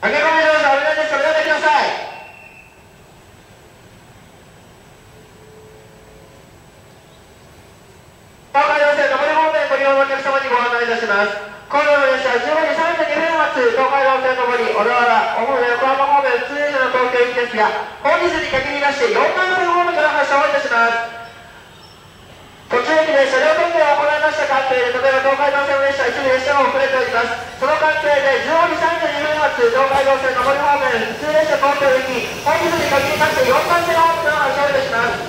駆け込み乗車お願いです。お願いください。東海道線上り方面ご利用のお客様にご案内いたします。今度の列車15時32分発、東海道線上り小田原、主に横浜方面普通列車の東京行きですが、本日に限りまして4番線方面から発車をいたします。途中駅で車両点検を行いました関係で、例えば東海道線の列車、一部列車が遅れております。その関係で15時32分発、東海道線上り方面普通列車東京行き、本日に限りまして4番線方面から発車をいたします。